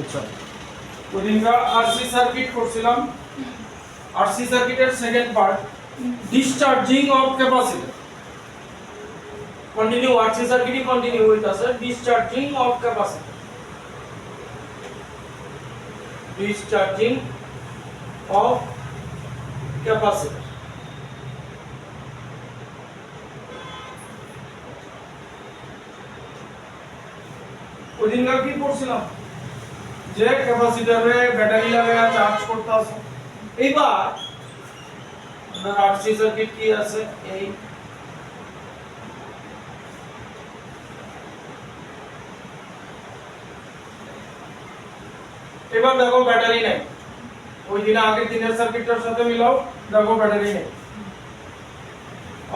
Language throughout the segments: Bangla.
আচ্ছা, ওদিনকা আরসি সার্কিট করছিলাম। আরসি সার্কিটের second part, discharging of capacitor. Continue RC সার্কিটই কন্টিনিউ হইতাছে, discharging of capacitor. Discharging of capacitor. ওদিনকা কি পড়ছিলাম যে ক্যাপাসিটরে ব্যাটারি লাগায়া চার্জ করতে আছে। এইবার আমরা আরসি সার্কিট কি আছে, এই এবার দেখো ব্যাটারি নেই। ওই দিন আগের দিনের সার্কিটটার সাথে মিলাও, দেখো ব্যাটারি নেই।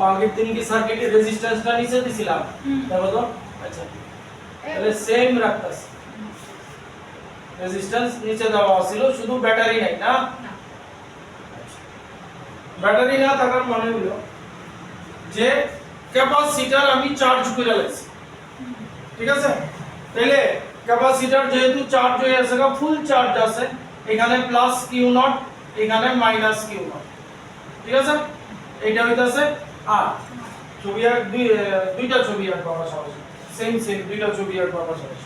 আগের দিন কি সার্কিটের রেজিস্ট্যান্সটা নিচে দিছিলাম, দেখো তো। আচ্ছা, তাহলে সেম রাখতাছি, রেজিস্ট্যান্স নিচে দেওয়া ছিল, শুধু ব্যাটারি নাই না। ব্যাটারি না থাকার মানে হলো যে ক্যাপাসিটর আমি চার্জ করে রাখছি, ঠিক আছে। তাহলে ক্যাপাসিটর যেহেতু চার্জ হয়ে আছে, ফুল চার্জ আছে, এখানে প্লাস কিউ নট, এখানে মাইনাস কিউ নট, ঠিক আছে। এটা হইতাছে আর ছবি আর দুইটা ছবি আর বাবা সহজ, সেম দুইটা ছবি আর বাবা সহজ।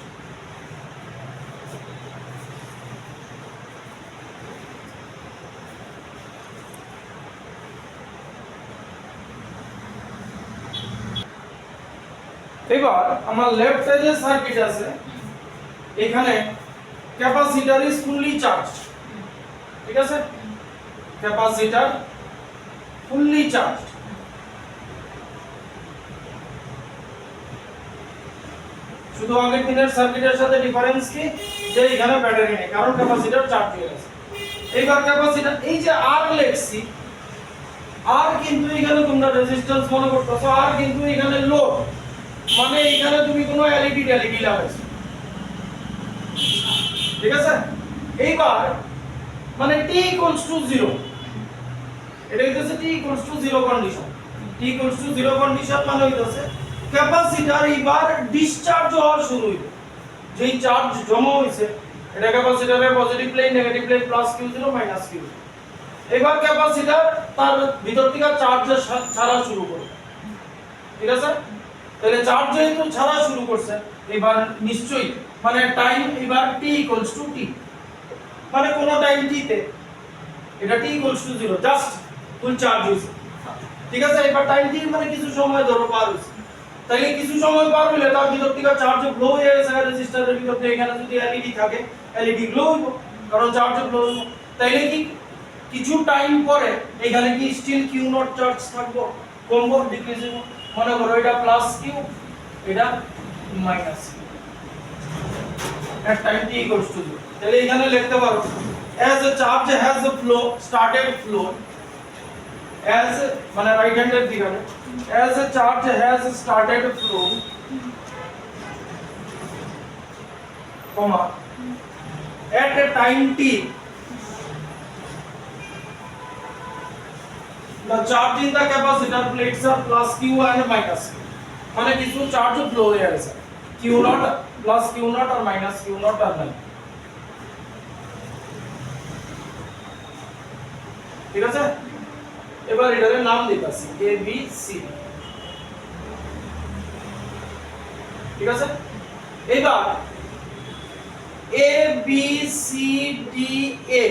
এবার আমার লেফট এজে সার্কিট আছে, এখানে ক্যাপাসিটর ইজ ফুললি চার্জ, ঠিক আছে। Capacitor fully charge. শুধু আগের দিনের সার্কিটের সাথে ডিফারেন্স কি, যে এখানে ব্যাটারি নেই, কারণ ক্যাপাসিটর চার্জ হয়ে গেছে। এইবার ক্যাপাসিটর, এই যে আর লেখছি, আর কিন্তু এখানে তোমরা রেজিস্ট্যান্স মনে করতেছো, আর কিন্তু এখানে লোড, মানে এখানে তুমি কোনো এলইডি লাগাইছো, ঠিক আছে। এইবার মানে t equals to 0, এটা হইতাছে t equals to 0 condition. t equals to 0 condition মানে হইতাছে ক্যাপাসিটর এবার ডিসচার্জ হওয়া শুরু হইবে। যেই চার্জ জমা হইছে, এটা ক্যাপাসিটরের positive plane, negative plane, plus q0 minus q0। এবার ক্যাপাসিটর তার ভিতর থেকে চার্জ ছাড়া শুরু করবে, ঠিক আছে। তাহলে চার্জ যেহেতু ছাড়া শুরু করছে, এবার নিশ্চয়ই মানে টাইম এবার t equals to t, মানে কোন টাইম t তে এটা t equals to 0, just full charge হইছে, ঠিক আছে। এবার টাইম t মানে কিছু সময় ধরো পার হইছে, তাহলে কিছু সময় পার হইলে তার ভিতর থেকে চার্জ ফ্লো হয়ে গেছে রেজিস্টারের ভিতর থেকে। এখানে যদি এলইডি থাকে, এলইডি গ্লো হইব, কারণ চার্জ ফ্লো হইব। তাইলে কি কিছু টাইম পরে এখানে কি স্টিল কিউ নট চার্জ থাকবো, কমবো, ডিক্রিজ হইব। মনে করো এটা প্লাস কিউ, এটা minus Q, at time t equals to 0। তাহলে এখানে লিখতে পারো as a charge has a flow started flow, as মানে রাইট হ্যান্ডের দিকে, as a charge has started flow, comma at a time t the charge in the capacitor plates are plus q and minus q, মানে কিছু চার্জ ফ্লো হয়ে আছে, q naught plus q naught আর মাইনাস q নট আর নাই, ঠিক আছে। এবার এটার নাম দিতাছি a b c, ঠিক আছে। এবার a b c d a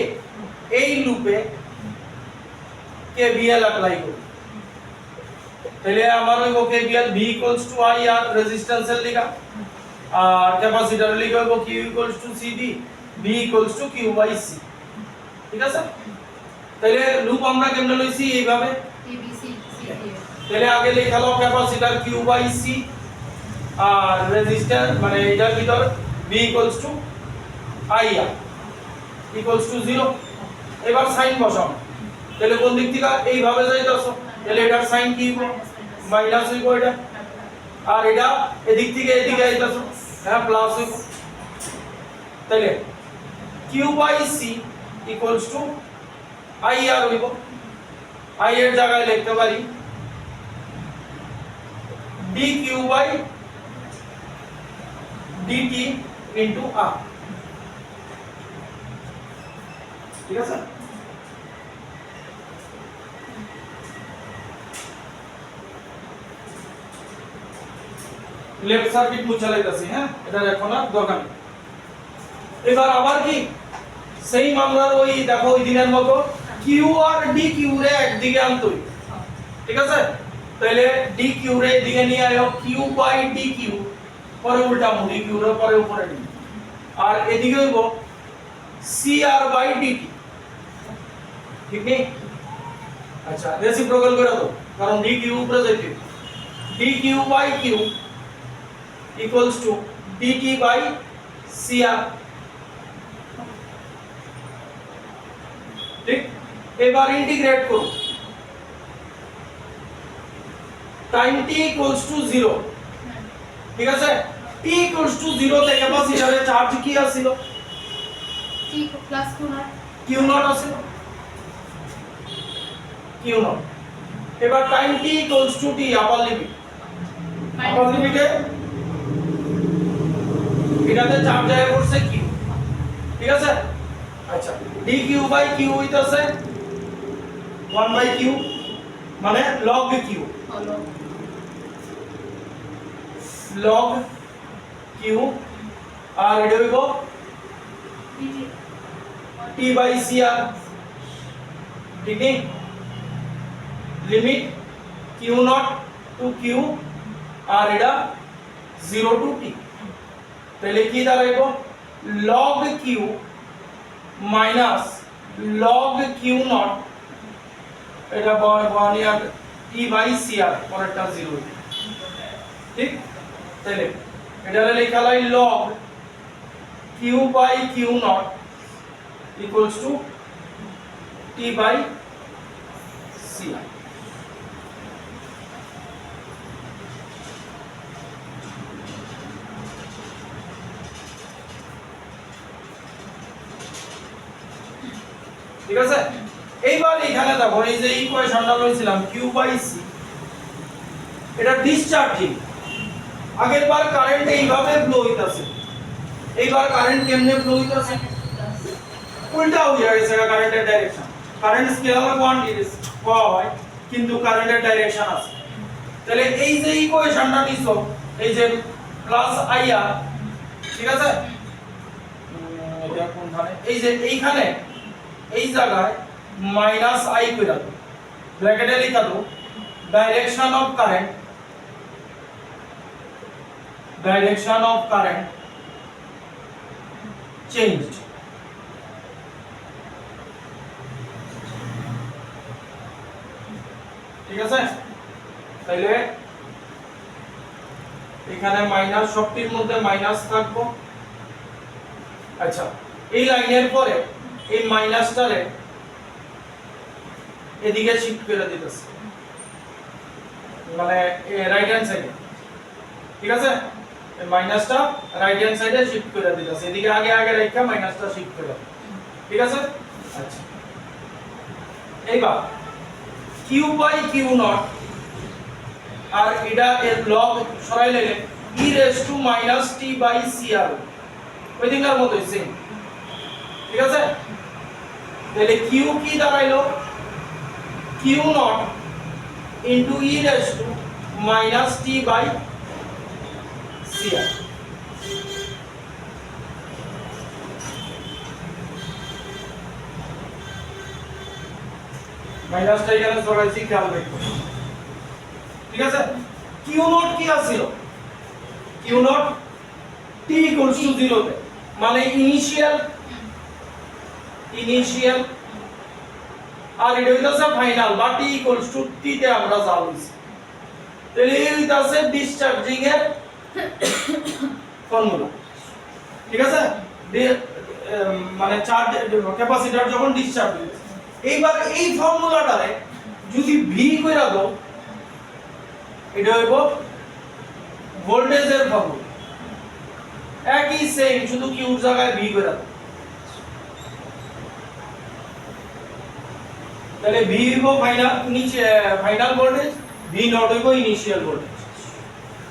এই লুপে KVL অ্যাপ্লাই করি, তাহলে আমার হইব KVL V equals to I আর রেজিস্ট্যান্সের লিগা, আর ক্যাপাসিটর লিগা হইব Q equals to CD, V equals to Q by C, ঠিক আছে। তাহলে লুপ আমরা কেমনে লইছি, এইভাবে ABC তাহলে আগে লেখালো ক্যাপাসিটর Q by C আর রেজিস্ট্যান্স মানে এটার ভিতর V equals to I R equals to 0। এবার সাইন বসাও, তাহলে কোন দিক থেকে এইভাবে যাইতাছো, তাহলে এটার সাইন কি হবে, মাইনাস হইব এটা, আর এটা এদিক থেকে এদিকে আইতাছো, হ্যাঁ প্লাস হইব। তাহলে q by c equals to i আর হইব, i এর জায়গায় লিখতে পারি dq by dt into r, ঠিক আছে লেফট সার্কিট মুছে লাইতাছি হ্যাঁ এটা এখন আর দরকার নেই এবার আবার কি সেই মামলার ওই দেখো ওই দিনের মতো কিউ আর ডি কিউ রে একদিকে আনতোই ঠিক আছে তাহলে ডি কিউ রে এদিকে নিয়ে আয়ো কিউ বাই ডি কিউ পরে উল্টা মুড়ি কিউ রে পরে উপরে ডি আর এদিকে হইব সি আর বাই ডিটি ঠিক নেই আচ্ছা রেসিপ্রোকাল করে দাও কারণ ডি কিউ উপরে যাইতে D Q by Q equals to dt by cr ঠিক এবার ইন্টিগ্রেট করো টাইম t equals to 0 ঠিক আছে t equals to 0 তে ক্যাপাসিটরে চার্জ কি আছিল t plus q naught আছিল q naught এবার time t equals to t আপার লিমিটে এটাতে চার্জ যায় পড়ছে q ঠিক আছে আচ্ছা dq বাই q হইতাছে 1 বাই q মানে log q log q আর এটা হইব t বাই cr ঠিক নেই limit q naught to q আর এটা 0 টু t তাহলে কি দাঁড়াইব log q minus log q naught এটা বনিয়ার t বাই cr পরেরটা 0 ঠিক তাহলে এটা লেখা লাই log q by q naught equals to t by cr ঠিক আছে এইবার এখানে দেখো এই যে ইকুয়েশনটা লইছিলাম q বাই c এটা ডিসচার্জিং আগের বার কারেন্ট এইভাবে ফ্লো হইতাছে এইবার কারেন্ট কেমনে ফ্লো হইতাছে উল্টা হয়ে গেছে কারেন্টের ডাইরেকশন কারেন্ট স্কেলার কোয়ান্টিটিস পাওয়া হয় কিন্তু কারেন্টের ডাইরেকশন আছে তাহলে এই যে ইকুয়েশনটা নিছো এই যে প্লাস আইআর ঠিক আছে এটা কোনখানে এই যে এইখানে এই জায়গায় মাইনাস আই করে দাও ব্র্যাকেটে লিখা দাও ডাইরেকশন অফ কারেন্ট চেঞ্জড ঠিক আছে তাহলে এখানে মাইনাস সবটির মধ্যে মাইনাস থাকবো আচ্ছা এই লাইনের পরে এই মাইনাসটারে এদিকে শিফট করে দিতেছে মানে রাইট হ্যান্ড সাইডে ঠিক আছে এই মাইনাসটা রাইট হ্যান্ড সাইডে শিফট করে দিতেছে এদিকে আগে রাখা মাইনাসটা শিফট করে দাও ঠিক আছে আচ্ছা এইবার q বাই q নট আর এটা এর log সরাইলে e raised to minus t by cr ওই দিনকার মতই সেম ঠিক আছে তাহলে q কি দাঁড়াইলো q not into e raised to minus t by cr মাইনাসটা এখানে সরাইছি খেয়াল রাখো ঠিক আছে q নট কি আছিল q not t equals to 0 তে মানে ইনিশিয়াল আর এটা হইতাছে ফাইনাল বা t equals to t তে আমরা যাইছি তাহলে এই হইতাছে ডিসচার্জিং এর ফর্মুলা ঠিক আছে মানে চার্জ ক্যাপাসিটর যখন ডিসচার্জ হয় এইবার এই ফর্মুলাটারে যদি v কইরা দাও এটা হইব ভোল্টেজের ফর্মুলা একই সেম শুধু q এর জায়গায় v কইরা দাও তাহলে v হইব ফাইনাল ভোল্টেজ v নট হইব ইনিশিয়াল ভোল্টেজ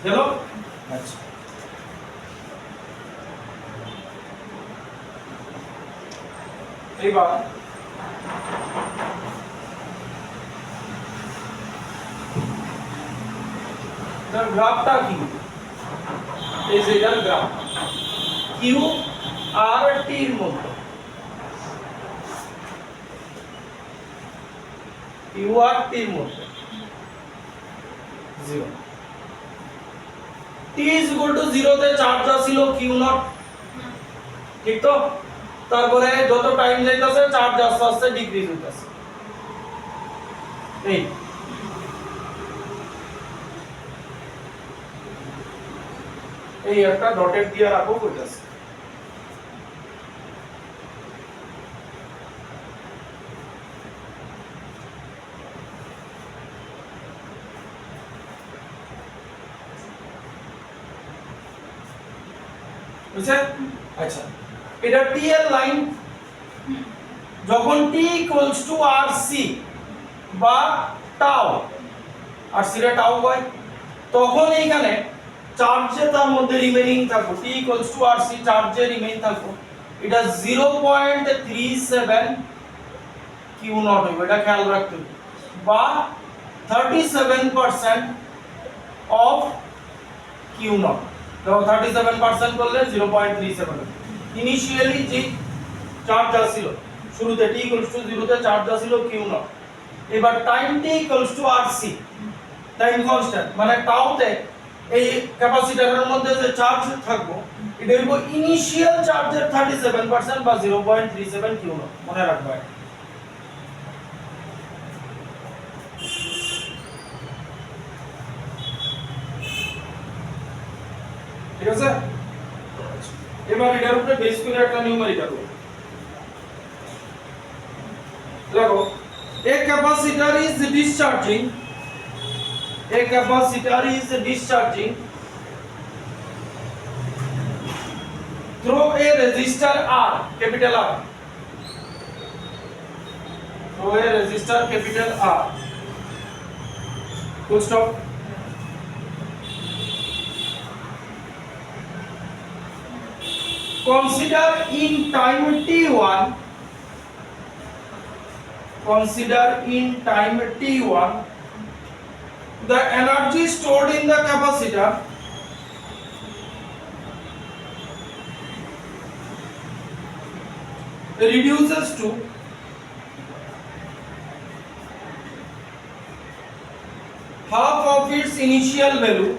দেখো আচ্ছা এইবার এটার গ্রাফটা কি এই যে এটার গ্রাফ কিউ আর টি এর মধ্যে কিউ আর টি এর মধ্যে 0 t is equal to 0 তে চার্জ আছিল q নট ঠিক তো তারপরে যত টাইম যাইতাছে চার্জ আস্তে আস্তে ডিক্রিজ হইতাছে এই এই একটা ডটেড দিয়ে রাখো কইতাছে বুঝছেন আচ্ছা এটা টি এর লাইন যখন t ইকুয়ালস টু rc বা টাউ rc রে টাউ হয় তখন এইখানে চার্জে তার মধ্যে রিমেইনিং থাকো t ইকুয়ালস টু rc চার্জে রিমেইন থাকো এটা 0.37 q নট হবে এটা খেয়াল রাখতে হবে বা 37% অফ q নট তো 37% করলে 0.37 ইনিশিয়ালি যে চার্জ আসছিল শুরুতে t ইকুয়ালস টু 0 তে চার্জ আসছিল q নট এবার time t equals to rc time constant মানে টাউ তে এই ক্যাপাসিটরের মধ্যে যে চার্জ থাকবো এটা হইব ইনিশিয়াল চার্জের 37% বা 0.37 q নট মনে রাখবা ঠিক আছে এবার এটার উপরে বেস করে একটা নিউমেরিক্যাল দেখো a capacitor is discharging through a resistor R capital R full stop consider in time t1 the energy stored in the capacitor reduces to half of its initial value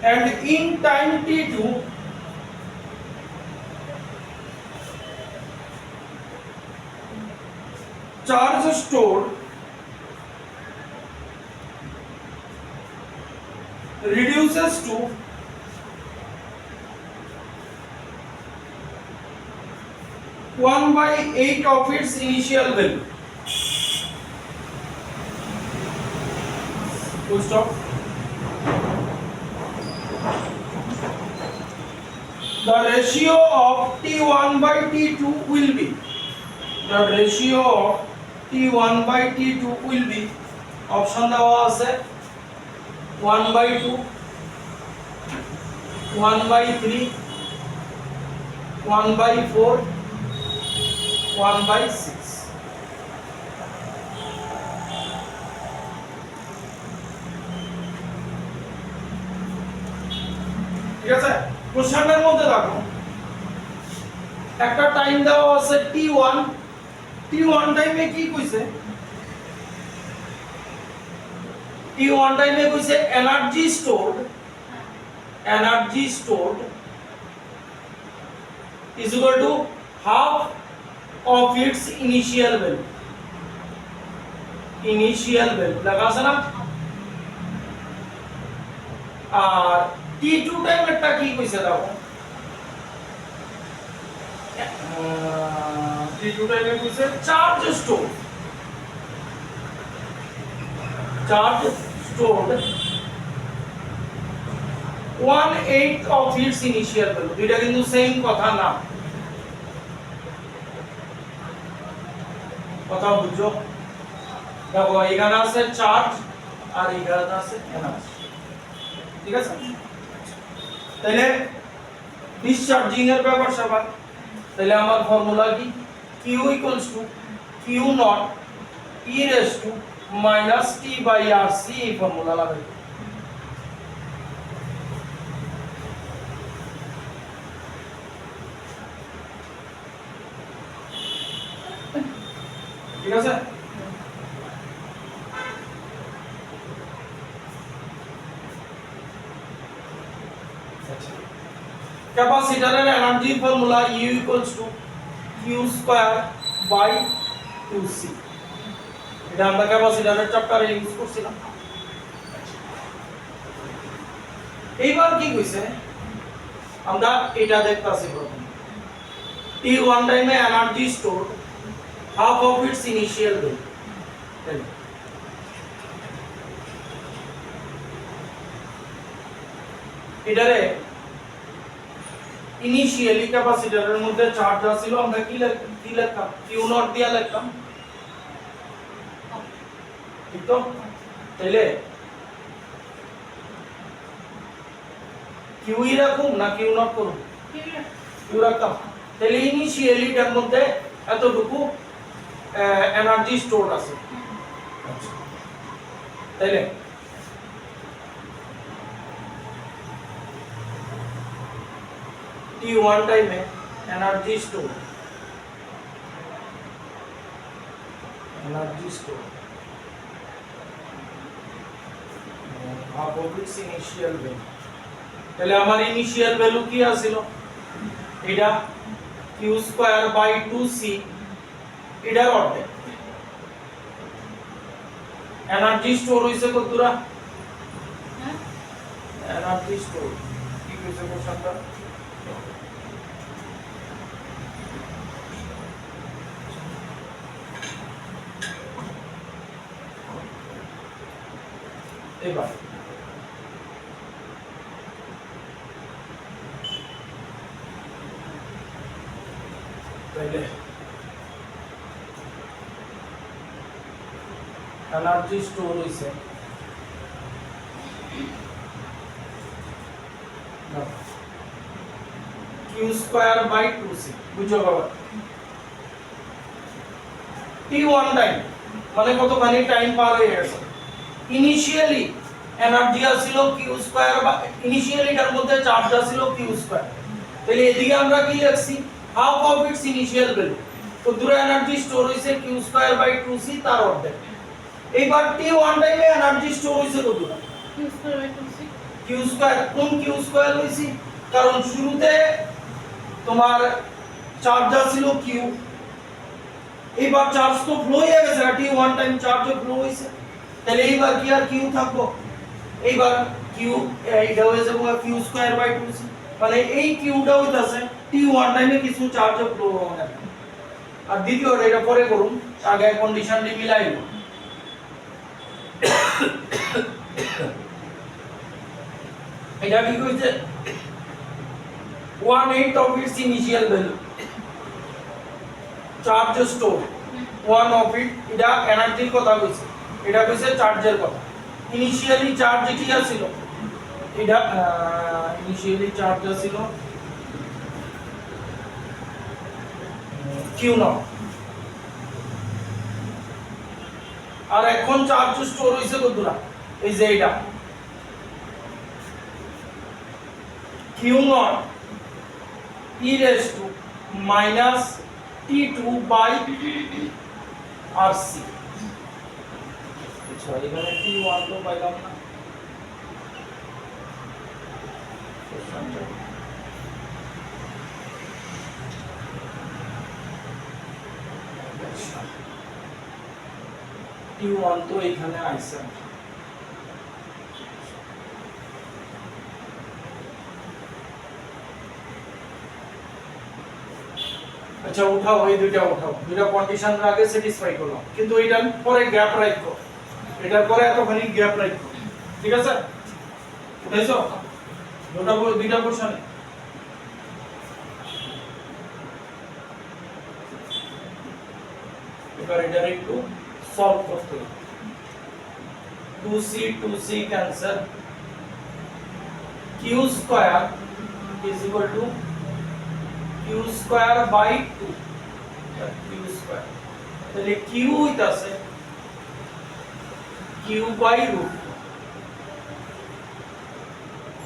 and in time t2 charge stored reduces to 1/8 of its initial value. Full stop. The ratio of T1 by T2 will be option দেওয়া আছে 1/2 1/3 1/4 1/6 ঠিক আছে কোশ্চেনের মধ্যে দেখো একটা টাইম দেওয়া আছে t1 টাইমে কি কইছে t1 টাইমে কইছে energy stored is equal to half of its initial value লেখা আছে না আর t2 টাইমেরটা কি কইছে দেখো t2 টাইমে কইছে charge stored 1/8 of its initial value দুইটা কিন্তু সেম কথা না কথা বুঝছো দেখো এখানে আছে চার্জ আর এখানে আছে এনার্জি ঠিক আছে তাহলে ডিসচার্জিং এর ব্যাপার সবার তাহলে আমার ফর্মুলা কি q equals to q naught e raise to minus t by rc এই ফর্মুলা লাগাই ঠিক আছে ক্যাপাসিটরের energy formula U equals to Q square by 2C এটা আমরা ক্যাপাসিটরের চ্যাপ্টারে ইউজ করছিলাম এইবার কি কইছে আমরা এটা দেখতাছি প্রথম T1 টাইমে energy store half of its initial value এটারে ইনিশিয়ালি ক্যাপাসিটরের মধ্যে চার্জ ছিল আমরা কি লিখতাম Q নট দিয়া লিখতাম ঠিক তো তাহলে Q ই রাখুন না Q নট করুন Q রাখতাম তাহলে ইনিশিয়ালি এর মধ্যে এতটুকু এনার্জি স্টোর আছে আচ্ছা তাইলে T1 টাইমে energy store half of its initial value তাহলে আমার ইনিশিয়াল ভ্যালু কি আছিল এটা q স্কয়ার বাই 2c এটার অর্ধেক এনার্জি স্টোর হইছে কতটা এনার্জি স্টোর কি কইছে কোশ্চেনটা এবার তাইলে এনার্জি স্টোর হইছে q স্কয়ার বাই 2c বুঝো বাবা t1 টাইম মানে কতখানি টাইম পার হয়ে গেছে ইনিশিয়ালি এনার্জি ছিল q স্কয়ার বা ইনিশিয়ালি এর মধ্যে চার্জ ছিল q স্কয়ার তাহলে এদিকে আমরা কি লিখছি half of its initial value তো দূরে এনার্জি স্টোর হইছে q স্কয়ার বাই 2c তার অর্ধেক এইবার t1 টাইমে এনার্জি স্টোর হইছে কতটা q স্কয়ার কোন q স্কয়ার হইছে কারণ শুরুতে তোমার চার্জ ছিল q এইবার চার্জ তো ফ্লো হয়ে গেছে t1 টাইম চার্জ ফ্লো হইছে তাহলে এইবার কি আর q থাকবো এইবার q এইটা হয়ে যাবে q স্কয়ার বাই 2c মানে এই qটা হইতাছে t1 টাইমে কিছু চার্জ ফ্লো হবে আর দ্বিতীয়টা এটা পরে করুন আগে কন্ডিশনটি মিলাইব এটা কি কইছে 1/8 of its initial value charge store 1 of it এটা এনার্জির কথা কইছে এটা কইছে চার্জের কথা ইনিশিয়ালি চার্জ কি ছিল এটা ইনিশিয়ালি চার্জ ছিল q নট আর এখন চার্জ স্টোর হইছে কতটা এই যে এটা q naught e raised to minus t2 by rc আচ্ছা এখানে t1 তো পাইলাম না t1 তো এখানে আইছে আচ্ছা উঠাও এই দুইটা কন্ডিশন আগে স্যাটিসফাই করলাম কিন্তু এটার পরে গ্যাপ রাখো এটার পরে এতখানি গ্যাপ রাখো ঠিক আছে উঠাইছো দুইটা কোশ্চেন এবার এটা একটু সলভ করতে হবে 2c cancel q square is equal to q Q square by 2 Q square তাহলে কিউ হইতাছে কিউ বাই রুট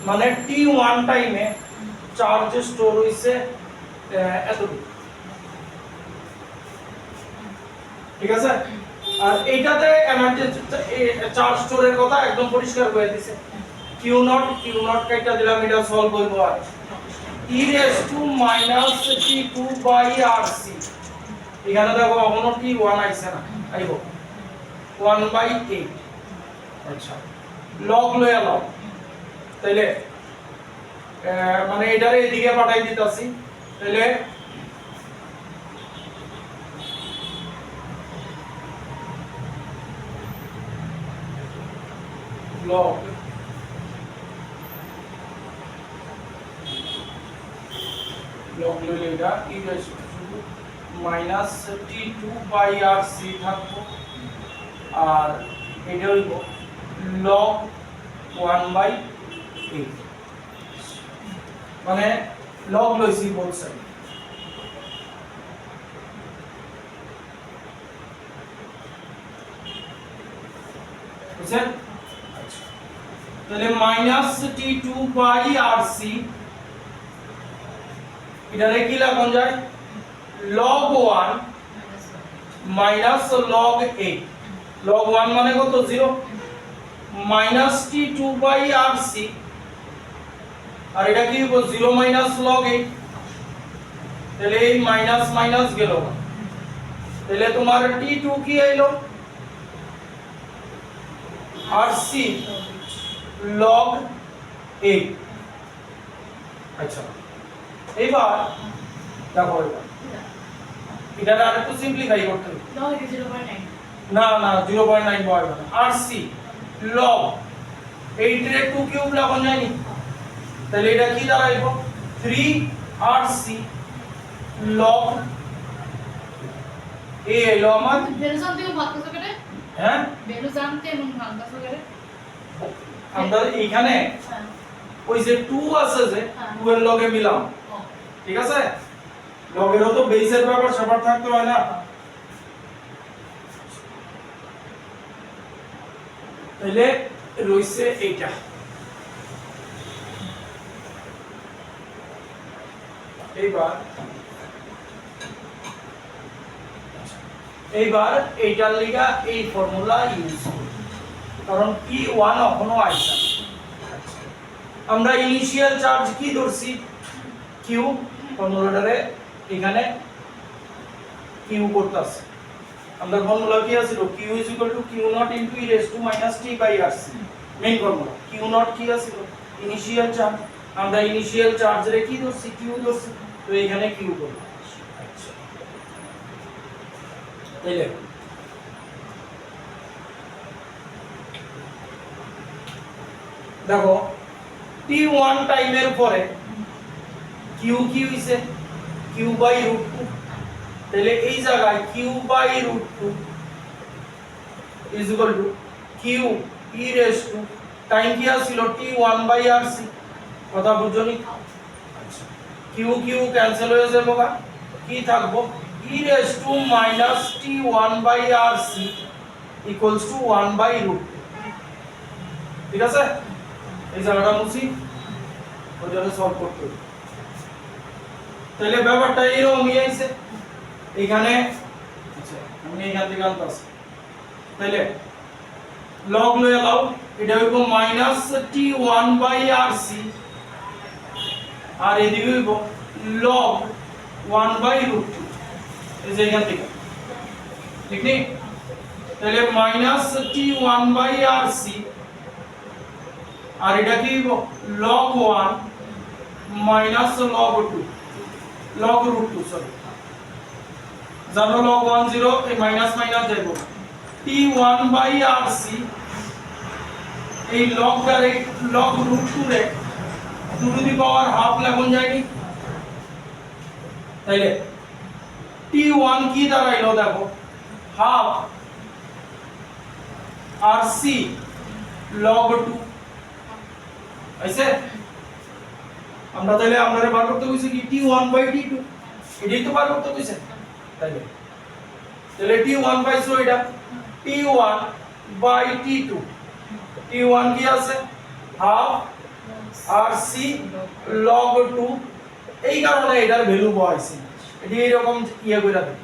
মানে t1 টাইমে চার্জ স্টোর হইছে এতটুকু ঠিক আছে আর এইটাতে এনার্জি চার্জ স্টোরের কথা একদম পরিষ্কার করে দিছে Q0 কাইটা দিলাম এটা সলভ হইব আর e raised to minus t2 by rc এখানে দেখো এখনো t1 আইছে না আইব 1 by 8 আচ্ছা log লয়া লও তাইলে মানে এটারে এদিকে পাঠাই দিতাছি তাইলে log লইলে এটা e raised to minus t2 by rc থাকবো আর এটা হইব log 1 by 8 মানে log লইছি বোথ সাইড বুঝছেন আচ্ছা তাহলে মাইনাস t2 বাই rc এটারে কি লাগান যায় log 1 মাইনাস log 8 log 1 মানে কত 0 মাইনাস t2 বাই rc আর এটা কি হবে 0 মাইনাস log 8 তাহলে এই মাইনাস মাইনাস গেল তাহলে তোমার t2 কি আইলো rc log 8 আচ্ছা এইবার দেখো এটা আর একটু সিম্পলিফাই করতে হবে log 0.9 না না 0.9 বয় না rc log 8 রে 2 কিউব লাগানো যায়নি তাহলে এটা কি দাঁড়াইবো 3 rc log a এলো আমার ভ্যালু জানতে কোন ভাগ করতে কেটে হ্যাঁ ভ্যালু জানতে কোন ভাগ করতে কেটে আমরা এইখানে ওই যে 2 আছে যে 2 এর লগে মিলাম ঠিক আছে লগেরও তো বেসের ব্যাপার সবার থাকতে হয় না তাহলে রইছে এইটা এইবার এইটার লিগা এই ফর্মুলা ইউজ করি কারণ P1 এখনো আইছে আমরা ইনিশিয়াল চার্জ কি ধরছি Q ফর্মুলাটারে এখানে Q করতেছে আমরা ফর্মুলা কি আছে Q Q0 e raised to minus t by rc main formula Q0 কি আছে ইনিশিয়াল চার্জ আমরা ইনিশিয়াল চার্জ রে কি ধরছি Q ধরছি তো এখানে Q করব আচ্ছা তাইলে দেখো t1 টাইমের পরে q কি হইছে q বাই √2 তাহলে এই জায়গায় q by √2 is equal to q e raised to time কি ছিল t1 বাই rc কথা বুঝছনি আচ্ছা q q ক্যান্সেল হয়ে যাবে বাবা কি থাকবো e raised to minus t1 by rc equals to 1 by √2 ঠিক আছে এই জায়গাটা মুছি ওটাকে সলভ করতে হবে তাহলে ব্যাপারটা এরকমই আইছে এখানে আচ্ছা আমি এখান থেকে আনতাছি তাহলে লগ লয়ে লাও এটা হইব মাইনাস t1 বাই rc আর এদিকে হইব log 1 বাই √2 এই যে এখান থেকে ঠিক নেই তাহলে মাইনাস t1 বাই rc আর এটা কি হইব log 1 minus log 2 log √2 sorry জানো log 1 0 এই মাইনাস মাইনাস যাইব t1 বাই rc এই log ডাইরেক্ট log √2 রে 2 টু দি পাওয়ার হাফ লাগুন যায়নি তাইলে t1 কি দাঁড়াইলো দেখো হাফ rc log 2 আইছে আমরা তাহলে আমারে বার করতে কইছি কি t1 বাই t2 এটাই তো বার করতে কইছে তাইলে তাহলে T1 পাইছো এটা T1 বাই T2 T1 কি আছে হাফ RC log 2 এই কারণে এটার ভ্যালু বসাইছি এটি এরকম ইয়া কইরা দেব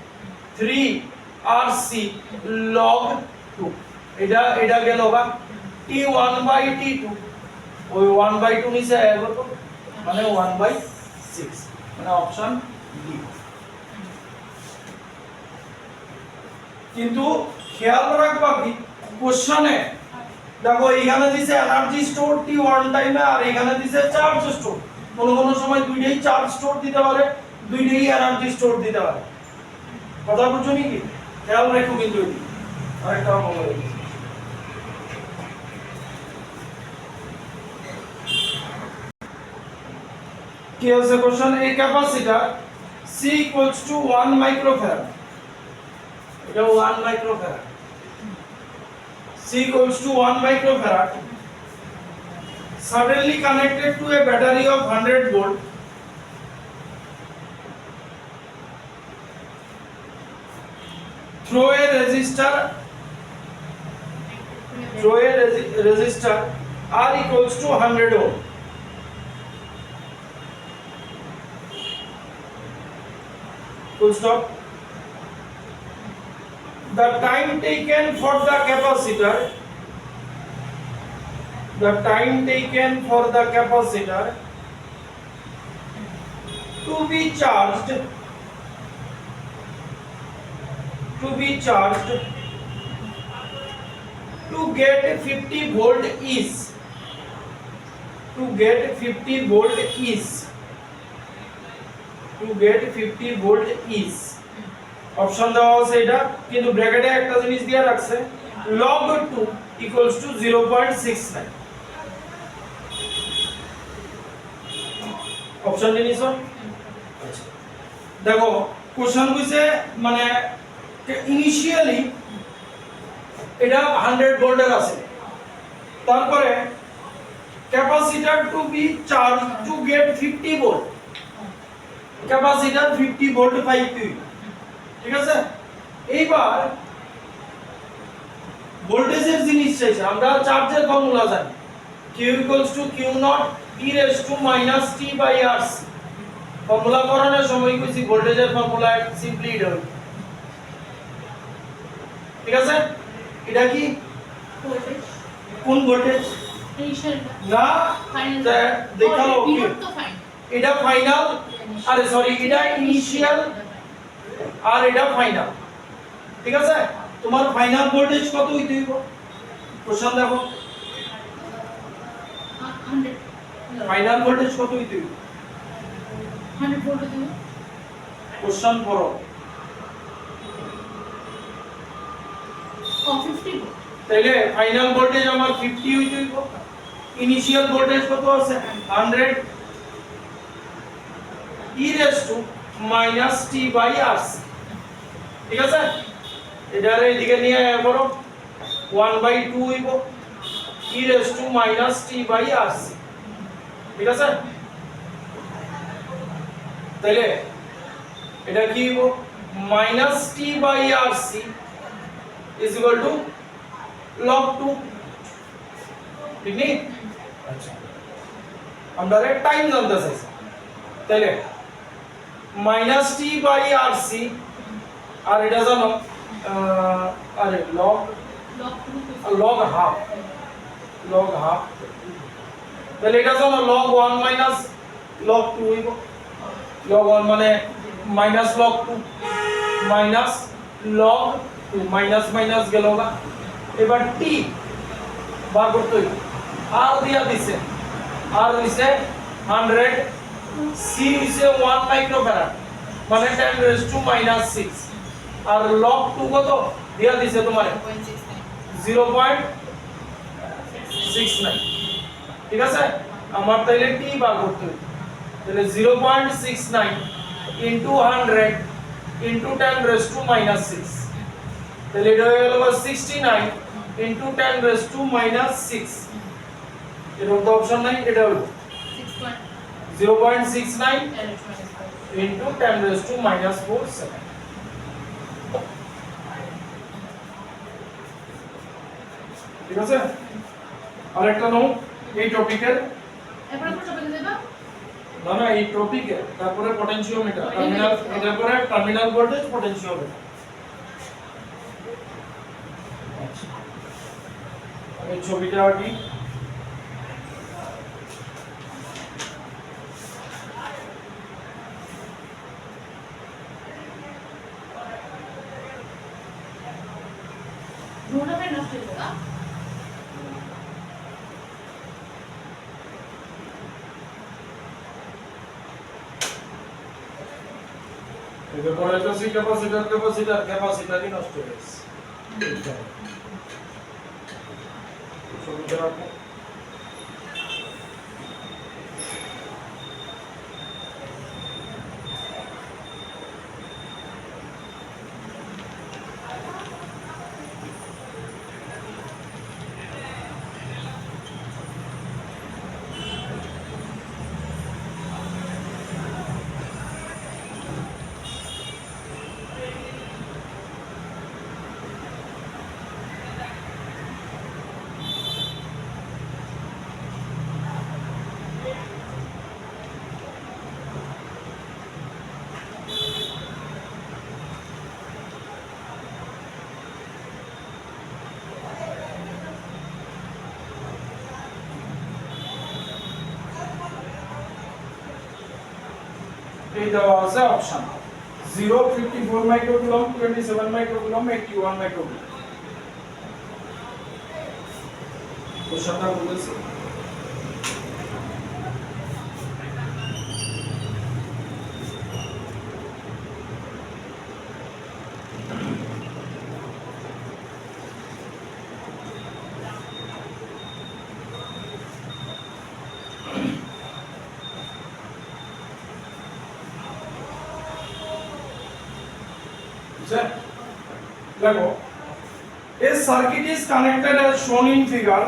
3 RC log 2 এটা গেল বা T1 বাই T2 ওই 1 বাই 2 নিচে আয়া কত মানে 1 বাই 6 মানে অপশন ডি কিন্তু খেয়াল রাখবা কি কোশ্চেনে দেখো এখানে দিছে এনার্জি স্টোর T1 টাইমে আর এখানে দিছে চার্জ স্টোর কোন সময় দুইটাই চার্জ স্টোর দিতে পারে দুইটাই এনার্জি স্টোর দিতে পারে কথা বুঝছো নাকি খেয়াল রাখো কিন্তু এটি আরেকটা মনে রাখো কি আছে কোশ্চেন এই capacitor C equals to 1 microfarad এটা 1 microfarad C equals to 1 microfarad suddenly connected to a battery of 100 volt through a resistor R equals to 100 ohm full stop the time taken for the capacitor to be charged to get 50 volt is option দেওয়া আছে এটা কিন্তু ব্র্যাকেটে একটা জিনিস দিয়া রাখছে log 2 equals to 0.69 অপশন নিছো আচ্ছা দেখো কোশ্চেন কইছে মানে ইনিশিয়ালি এটা 100 ভোল্টের আছে তারপরে capacitor to be charge to get 50 volt capacitor 50 volt পাইতে ঠিক আছে এইবার ভোল্টেজের জিনিস চাইছে আমরা চার্জের ফর্মুলা জানি Q = Q0 e raised to minus t by RC formula করানোর সময় কইছি ভোল্টেজের ফর্মুলা সিম্পলি এটা ঠিক আছে এটা কি ভোল্টেজ কোন ভোল্টেজ ইনিশিয়াল না ফাইনাল দেখাও কি তো ফাইন এটা ফাইনাল আরে সরি এটা ইনিশিয়াল আর এটা ফাইনাল ঠিক আছে তোমার ফাইনাল ভোল্টেজ কত হইতে হইব প্রশ্ন দেখো 100 ফাইনাল ভোল্টেজ কত হইতে হইব 100 ভোল্ট দিও কোশ্চেন পড়ো ও 50 ভোল্ট তাইলে ফাইনাল ভোল্টেজ আমার 50 হইতে হইব ইনিশিয়াল ভোল্টেজ কত আছে 100 e raised to minus t by RC ঠিক আছে এটারে এদিকে নিয়ে আয়া করো 1/2 হইব e raised to minus t by RC ঠিক আছে তাহলে এটা কি হইব minus t by RC is equal to log 2 ঠিক নেই আচ্ছা আমরা টাইম জানতে চাইছি তাহলে minus t by RC আর এটা জানো আরে log half তাহলে এটা জানো log 1 minus log 2 হইব log 1 মানে minus log 2 minus log 2 minus minus গেল না এবার t বার করতে হইব আর দিয়া দিছে আর হইছে 100 c হইছে 1 মাইক্রোফ্যারাড মানে 10 raised to minus 6 R log 2 কত দিয়া দিছে তোমার 0.69 ঠিক আছে আমার তাইলে t বার করতে হবে তাহলে 0.69 into 100 into 10 raised to minus 6 তাহলে এটা হয়ে গেল 69 into 10 raised to minus 6 এর তো অপশন নাই এটা হলো 0.69 into 10 raised to minus 4 second. ঠিক আছে আরেকটা নাও এই টপিকের এরপরে কোন টপিকে দেবা? না না এই টপিকে তারপরে পটেনশিওমিটার টার্মিনাল তারপরে টার্মিনাল ভোল্টেজ পটেনশিওমিটার আচ্ছা এই ছবিটা আঁকি নোটা ফের নষ্ট হয়ে যাবে। এবার পরে তো সি ক্যাপাসিটরই নষ্ট হয়ে গেছে ছবিটা আঁকো এই দেওয়া আছে অপশন 0 54 মাইক্রোকুলম 27 মাইক্রোকুলম 81 মাইক্রোকুলম কোশ্চেনটা বলেছে দেখো a circuit is connected as shown in figure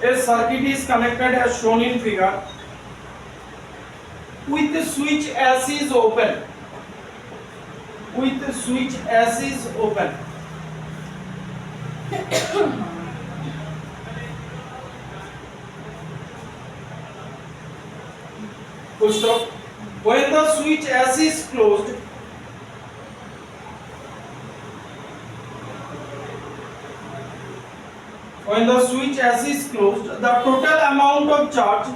a circuit is connected as shown in figure with the switch as is open with the switch as is open full stop when the switch as is closed when the switch as is closed the total amount of charge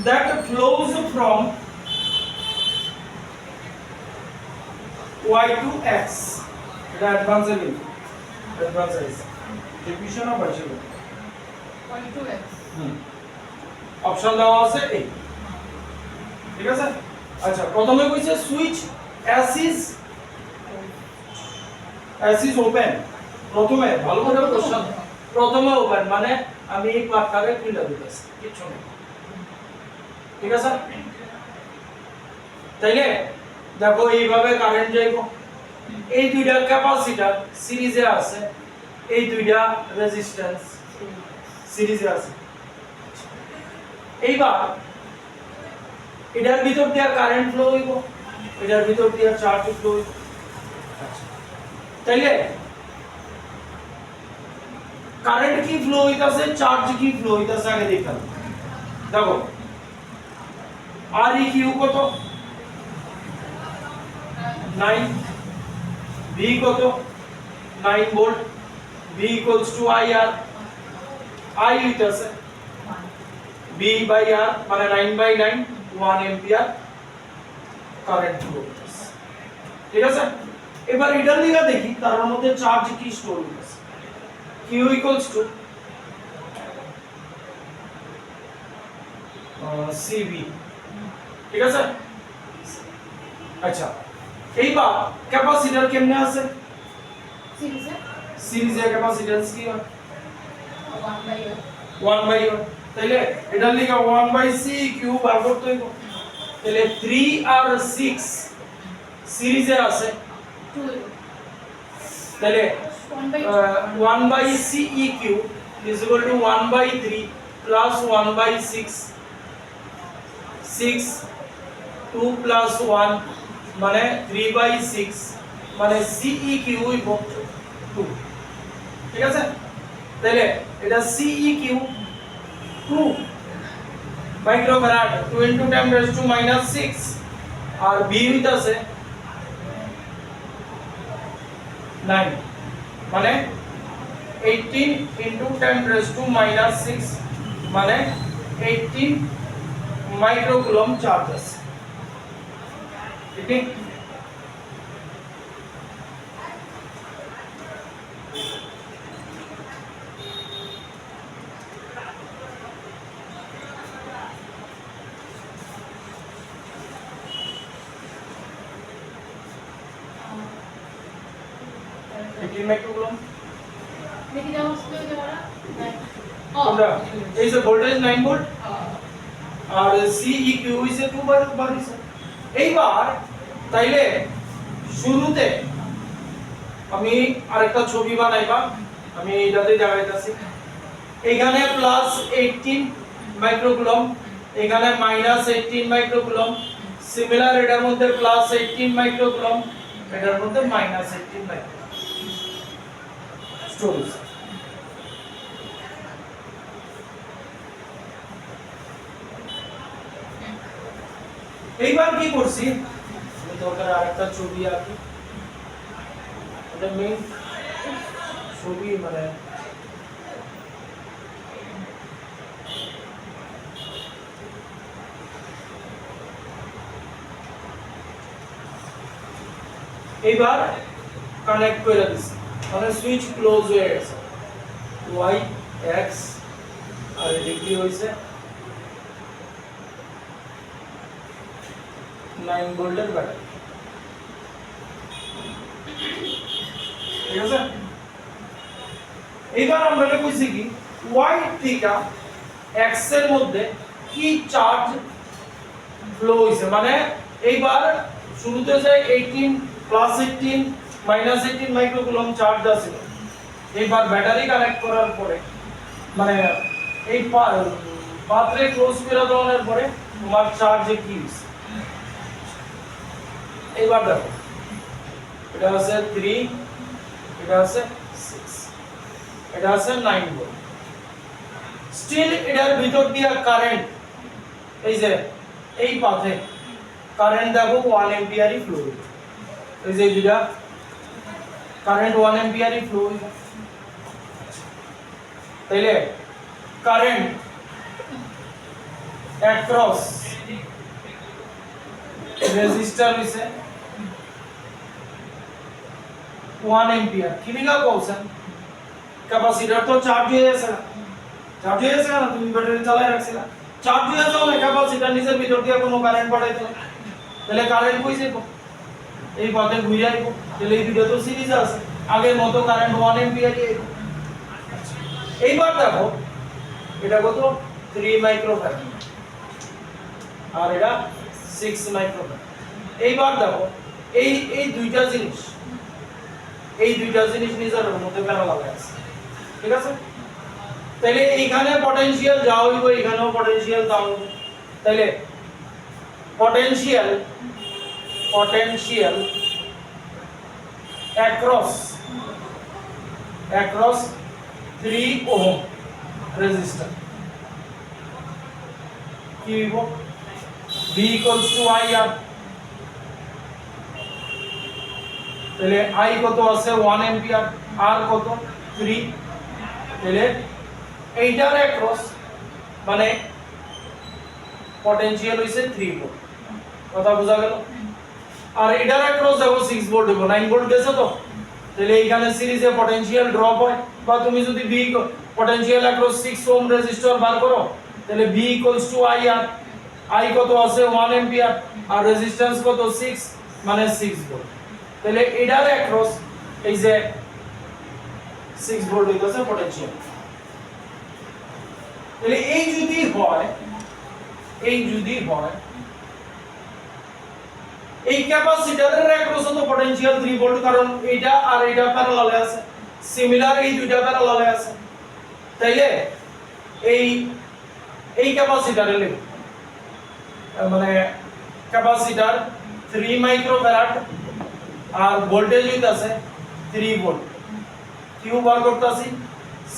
that flows from y to x এটা অ্যাডভান্স এর অ্যাডভান্স আইস ডিভিশন অফ আসলে 0.2x অপশন দেওয়া আছে এই ঠিক আছে আচ্ছা প্রথমে কইছে সুইচ as is open প্রথমে ভালো করে কোশ্চেন প্রথমে ওপেন মানে আমি এই পার্টটাকে খুলে দিতেছি কিছু না ঠিক আছে তাইলে দেখো এইভাবে কারেন্ট যাইবো এই দুইটা ক্যাপাসিটর সিরিজে আছে এই দুইটা রেজিস্ট্যান্স সিরিজে আছে এইবার এটার ভিতর দিয়ে কারেন্ট ফ্লো হইব এটার ভিতর দিয়ে চার্জ ফ্লো হইব আচ্ছা তাইলে কারেন্ট কি ফ্লো হইতাছে চার্জ কি ফ্লো হইতাছে আগে দেখাম দেখো আর ই কিউ কত 9 ভি কত 9 volt V equals to IR I হইতাছে V by R মানে 9 by 9 1 ampere কারেন্ট ফ্লো হইতাছে ঠিক আছে এবার এটার দিকে দেখি তার মধ্যে চার্জ কি স্টোর হইতাছে Q equals to CV ঠিক আছে আচ্ছা এইবার ক্যাপাসিটর কেমনে আছে সিরিজে সিরিজে ক্যাপাসিট্যান্স কি হয় 1 by 1/1 তাইলে এটার লিগা 1/c কিউ বার করতে হইব তাহলে 3 আর 6 সিরিজে আছে 2 তাহলে 1 by 1/c e Q is equal to 1 by 3 plus 1 by 6 6 2 plus 1 মানে 3 by 6 মানে CEQ হইব 2 ঠিক আছে তাহলে এটা CEQ 2 microfarad 2 into 10 raised to minus 6 আর B হইতাছে 9 মানে 18 into 10 raised to minus 6 মানে 18 মাইক্রোকুলম চার্জ আছে ঠিক আছে মাইক্রোকুলম দেখি যাও স্কুলে যাওয়া তোমরা এই যে ভোল্টেজ 9 ভোল্ট আর CEQ হইছে 2 বার হইছে এইবার তাইলে শুরুতে আমি আরেকটা ছবি বানাইবা আমি এটাতে দেখাইতাছি এখানে প্লাস 18 মাইক্রোকুলম এখানে মাইনাস 18 মাইক্রোকুলম সিমিলার এটার মধ্যে প্লাস 18 মাইক্রোকুলম এটার মধ্যে মাইনাস 18 মাইক্রোকুলম স্টোরেজ এইবার কি করছি আমি দরকার আরেকটা ছবি আঁকি এটা মেইন ছবি মানে এইবার কানেক্ট করে দিছি মানে সুইচ ক্লোজ হয়ে গেছে y x আর ডিগ্রি হইছে 9 ভোল্টের ব্যাটারি ঠিক আছে এইবার আমরা কইছি কি y থেকে x এর মধ্যে কি চার্জ ফ্লো হইছে মানে এইবার শুরুতে যে 18 প্লাস 18 মাইনাস 18 মাইক্রোকুলম চার্জ আছে এইবার ব্যাটারি কানেক্ট করার পরে মানে এই পাত্রে ক্লোজ করে দেওয়ার পরে তোমার চার্জে কি হইছে এইবার দেখো এটা আছে 3 এটা আছে 6 এটা আছে 9 ভোল্ট স্টিল এটার ভিতর দিয়া কারেন্ট এই যে এই পাথে কারেন্ট দেখো 1 অ্যাম্পিয়ারই ফ্লো হচ্ছে এই যে যেটা কারেন্ট 1 অ্যাম্পিয়ারই ফ্লো হচ্ছে তাইলে কারেন্ট অ্যাক্রস রেজিস্টার হইছে 1 एंपियर কিলিগা বলছেন ক্যাপাসিটর তো চার্জ হয়ে গেছে না তুমি ব্যাটারি চালায় রাখছিলা চার্জ হয়ে যাও না ক্যাপাসিটর নিজের ভিতর দিয়ে কোনো কারেন্ট পাঠাইতো তাহলে কারেন্ট কই যাবে এই পথে ঘুরে আইব তাহলে এই ভিডিও তো সিরিজ আছে আগের মতো কারেন্ট 1 एंपियर আইব এইবার দেখো এটা কত 3 মাইক্রোফ্যারাড আর এটা 6 মাইক্রোফ্যারাড এইবার দেখো এই দুইটা জিনিস নিজের মধ্যে প্যারালাল আছে ঠিক আছে তাহলে এইখানে পটেনশিয়াল যা হইব এখানেও পটেনশিয়াল দাও তাহলে পটেনশিয়াল across 3 ohm resistor কি হইব V equals to IR তাহলে I কত আছে 1 অ্যাম্পিয়ার R কত 3 তাহলে এইটার অ্যাক্রস মানে পটেনশিয়াল হইছে 3 ভোল্ট কথা বোঝা গেল আর এটার অ্যাক্রস দেখো 6 ভোল্ট হবে 9 ভোল্ট গেছে তো তাহলে এইখানে সিরিজে পটেনশিয়াল ড্রপ হয় বা তুমি যদি V potential across 6 ohm resistor বার করো তাহলে V IR I কত আছে 1 অ্যাম্পিয়ার আর রেজিস্ট্যান্স কত 6 মানে 6 ভোল্ট তাহলে এটার অ্যাক্রস এই যে 6 ভোল্ট হইতাছে পটেনশিয়াল তাহলে এই যদি হয় এই ক্যাপাসিটরের অ্যাক্রস তো পটেনশিয়াল 3 ভোল্ট কারণ এটা আর এটা প্যারালালে আছে সিমিলার এই দুইটা প্যারালালে আছে তাইলে এই এই ক্যাপাসিটরে লিখব মানে ক্যাপাসিটর 3 মাইক্রোফ্যারাড আর ভোল্টেজ হইতাছে 3 ভোল্ট কিউ বার করতেছি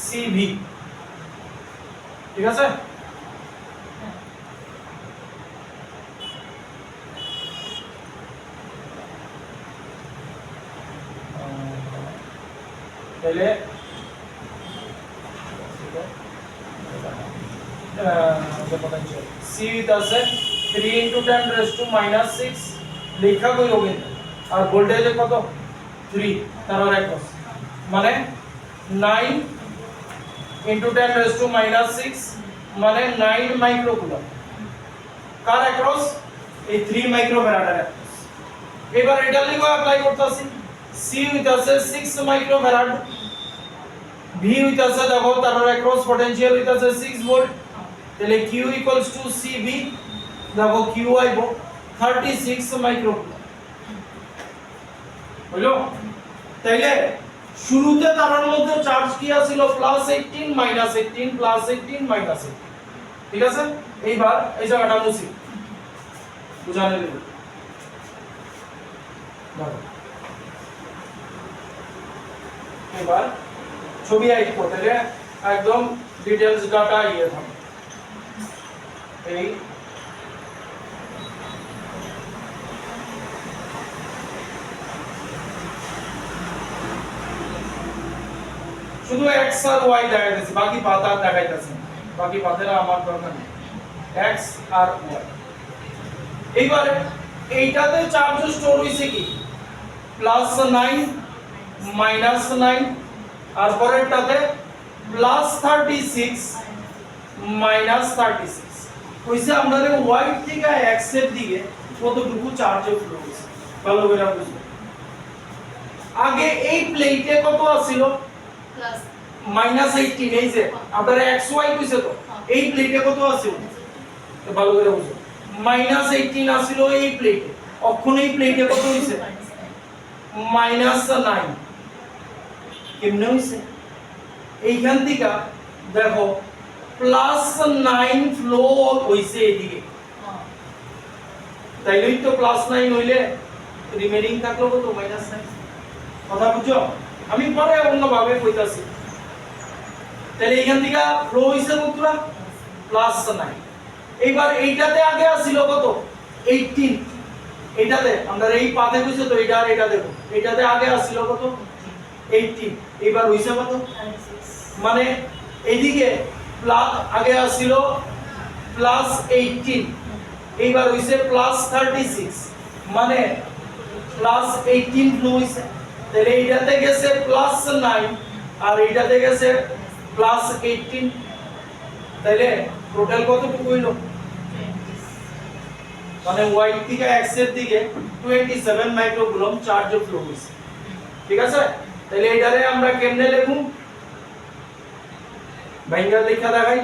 সিভি ঠিক আছে তাহলে সি আছে 3 into 10 raised to minus 6 লেখা কইলো কিন্তু আর ভোল্টেজ কত 3 তার অ্যাক্রস মানে 9 into 10 raised to minus 6 মানে 9 মাইক্রোকুলম কার অ্যাক্রস এই 3 মাইক্রোফ্যারাডের অ্যাক্রস এবার এটা লিখো অ্যাপ্লাই করতেছি সি হইতাছে 6 মাইক্রোফ্যারাড ভি হইতাছে দেখো তার অ্যাক্রস পটেনশিয়াল হইতাছে 6 ভোল্ট তাহলে q cv দেখো q আইবো 36 মাইক্রোকুলম হলো তাইলে শুরুতে তারের মধ্যে চার্জ কি ছিল +18 -18 +18 -18 ঠিক আছে এইবার এই জায়গাটা মুছি বুঝানো গেল এবার ছবি আঁকবো তাহলে একদম ডিটেইলস ডাটা ইয়ে থাকবে এই শুধু x আর y দেখাইতেছি বাকি পাতা দেখাইতেছি বাকি পাতারা আমার দরকার নেই x আর y এইবারে এইটাতে চার্জ স্টোর হইছে কি +9 -9 আর পরেরটাতে +36 -36 কইছে আমাদের y থেকে x এর দিকে কতটুকু চার্জ ফ্লো হইছে ভালো করে বুঝো আগে এই প্লেটে কত ছিল -18 এই যে আপনারা xy কইছে তো এই প্লেটে কত আছে তো ভালো করে বুঝো -18 আছিল এই প্লেটে অক্ষণ এই প্লেটে কত হইছে -9 কেমনে হইছে এইখান থেকে দেখো +9 ফ্লো হইছে এদিকে তাইলেই তো +9 হইলে রিমেইনিং থাকলো কত -9 কথা বুঝছো আমি পরে অন্য ভাবে কইতাছি তাহলে এইখান থেকে ফ্লো হইছে কতটা +9 এইবার এইটাতে আগে ছিল কত 18 এইটাতে আমরা এই পাতে কইছে তো এইটা আর এটা দেখো এইটাতে আগে ছিল কত 18 এইবার হইছে কত মানে এইদিকে আগে ছিল +18 এইবার হইছে +36 মানে +18 ফ্লো হইছে তাহলে এইটাতে গেছে +9 আর এইটাতে গেছে +18 তাহলে টোটাল কতটুকু হইলো মানে y থেকে x এর দিকে 27 মাইক্রোকুলম চার্জ ফ্লো হইছে ঠিক আছে তাহলে এটারে আমরা কেমনে লিখব ভাইঙ্গা লেখা দেখাই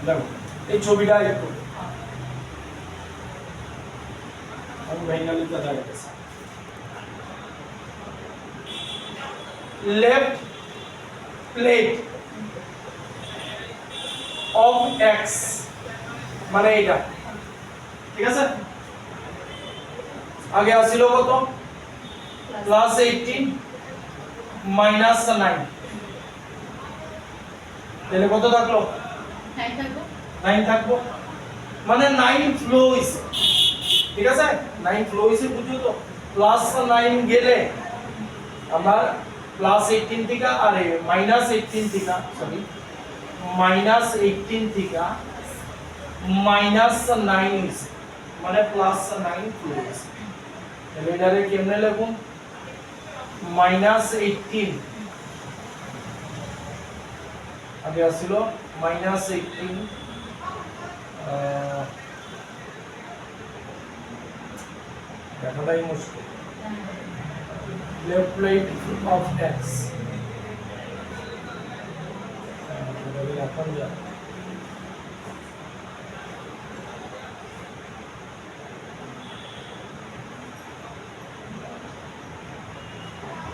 দেখো এই ছবিটা একটু আমি ভাইঙ্গা লেখা দেখাইতেছি left plate of x মানে এটা ঠিক আছে আগে আসিল কত +18 -9 তাহলে কত থাকলো 9 থাকবো মানে 9 ফ্লো হইছে ঠিক আছে 9 ফ্লো হইছে বুঝছো তো +9 গেলে আমার +18 থেকে আরে -18 থেকে সরি -18 থেকে -9 হইছে মানে +9 ফ্লো হইছে তাহলে এটারে কেমনে লিখব -18 আগে আসিল -18 দেখাটাই মুশকিল left plate of x এখন যা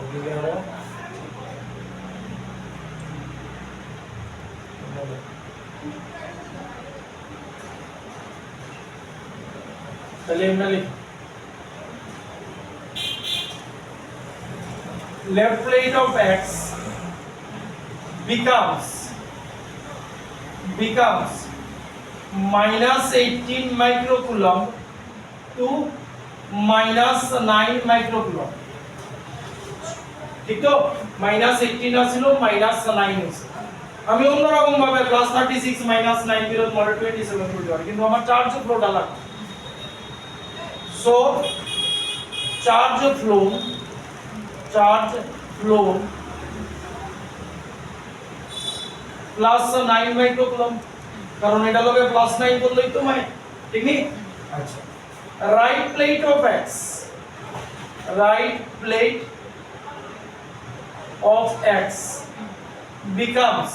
এদিকে আরো তাহলে আমরা লিখি left plate of X becomes minus 18 microcoulomb to minus 9 microcoulomb ঠিক তো minus 18 আসলো minus 9 হইছে আমি অন্যরকম ভাবে প্লাস 36 minus 9 বিরোধ মডে 27 করতে পারি কিন্তু আমার চার্জ ফ্লোটা লাগবে so charge flow plus 9 microcoulomb কারণ এটা লগে প্লাস 9 করলেই তো মানে ঠিক নি আচ্ছা right plate of X becomes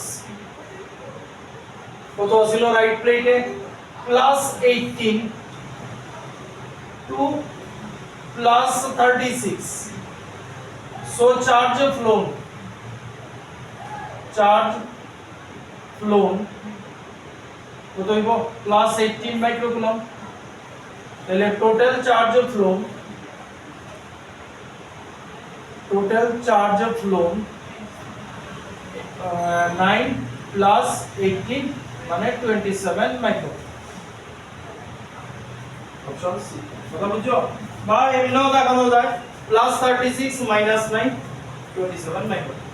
কত ছিল রাইট প্লেটে plus 18 two plus 36 so charge flown কত হইব প্লাস 18 মাইক্রোকুলম্ব তাহলে টোটাল চার্জ ফ্লোন 9 প্লাস 18 মানে 27 মাইক্রো অপশন সি কথা বুঝছো বা এমনও দেখানো যায় প্লাস 36 মাইনাস 9 27 মাইক্রো